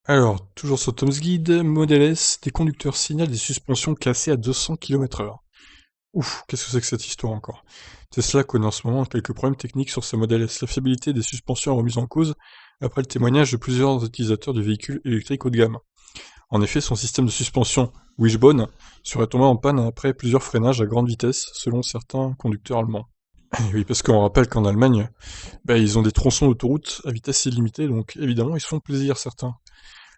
Alors, toujours sur Tom's Guide, Model S, des conducteurs signalent des suspensions cassées à 200 km/h. Ouf, qu'est-ce que c'est que cette histoire encore? Tesla connaît en ce moment quelques problèmes techniques sur sa Model S. La fiabilité des suspensions est remise en cause après le témoignage de plusieurs utilisateurs du véhicule électrique haut de gamme. En effet, son système de suspension Wishbone serait tombé en panne après plusieurs freinages à grande vitesse, selon certains conducteurs allemands. Et oui, parce qu'on rappelle qu'en Allemagne, ils ont des tronçons d'autoroute à vitesse illimitée, donc évidemment, ils se font plaisir certains.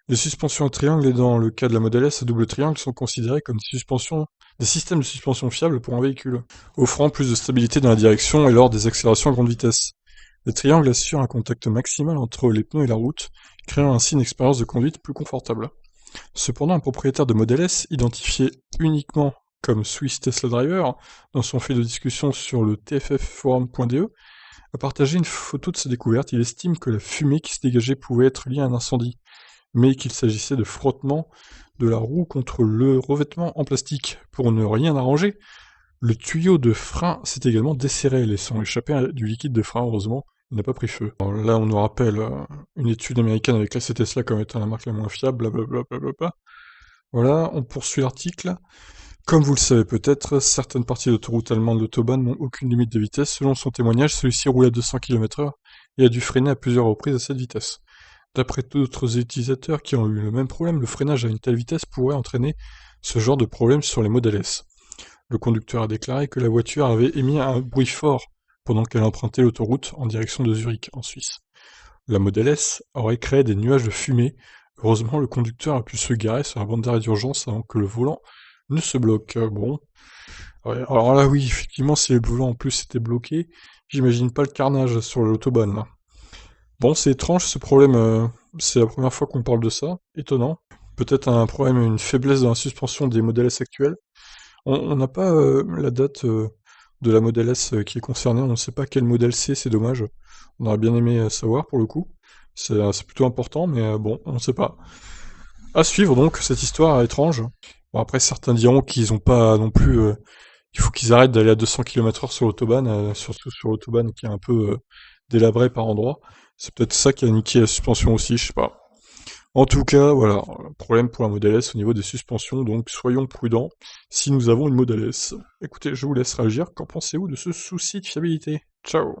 Les suspensions à triangle et dans le cas de la Model S à double triangle sont considérées comme des systèmes de suspension fiables pour un véhicule, offrant plus de stabilité dans la direction et lors des accélérations à grande vitesse. Les triangles assurent un contact maximal entre les pneus et la route, créant ainsi une expérience de conduite plus confortable. Cependant, un propriétaire de Model S, identifié uniquement comme Swiss Tesla Driver, dans son fil de discussion sur le tffforum.de, a partagé une photo de sa découverte. Il estime que la fumée qui se dégageait pouvait être liée à un incendie, mais qu'il s'agissait de frottement de la roue contre le revêtement en plastique. Pour ne rien arranger, le tuyau de frein s'est également desserré, laissant échapper du liquide de frein. Heureusement, il n'a pas pris feu. Alors là, on nous rappelle une étude américaine avec classé Tesla comme étant la marque la moins fiable, blablabla. Blablabla. Voilà, on poursuit l'article. Comme vous le savez peut-être, certaines parties de l'autoroute allemande l'autobahn n'ont aucune limite de vitesse. Selon son témoignage, celui-ci roule à 200 km/h et a dû freiner à plusieurs reprises à cette vitesse. D'après d'autres utilisateurs qui ont eu le même problème, le freinage à une telle vitesse pourrait entraîner ce genre de problème sur les Model S. Le conducteur a déclaré que la voiture avait émis un bruit fort pendant qu'elle empruntait l'autoroute en direction de Zurich, en Suisse. La Model S aurait créé des nuages de fumée. Heureusement, le conducteur a pu se garer sur la bande d'arrêt d'urgence avant que le volant ne se bloque. Bon. Ouais, alors là, oui, effectivement, si le volant en plus était bloqué, j'imagine pas le carnage sur l'autobahn, là. Bon, c'est étrange ce problème, c'est la première fois qu'on parle de ça, étonnant. Peut-être un problème, une faiblesse dans la suspension des Model S actuels. On n'a pas la date de la Model S qui est concernée, on ne sait pas quel modèle c'est dommage. On aurait bien aimé savoir pour le coup. C'est plutôt important, mais bon, on ne sait pas. À suivre donc, cette histoire étrange. Bon, après, certains diront qu'ils ont pas non plus. Il faut qu'ils arrêtent d'aller à 200 km/h sur l'autobahn, surtout sur l'autobahn qui est un peu délabrée par endroits. C'est peut-être ça qui a niqué la suspension aussi, je sais pas. En tout cas, voilà, problème pour la Model S au niveau des suspensions, donc soyons prudents si nous avons une Model S. Écoutez, je vous laisse réagir, qu'en pensez-vous de ce souci de fiabilité? Ciao!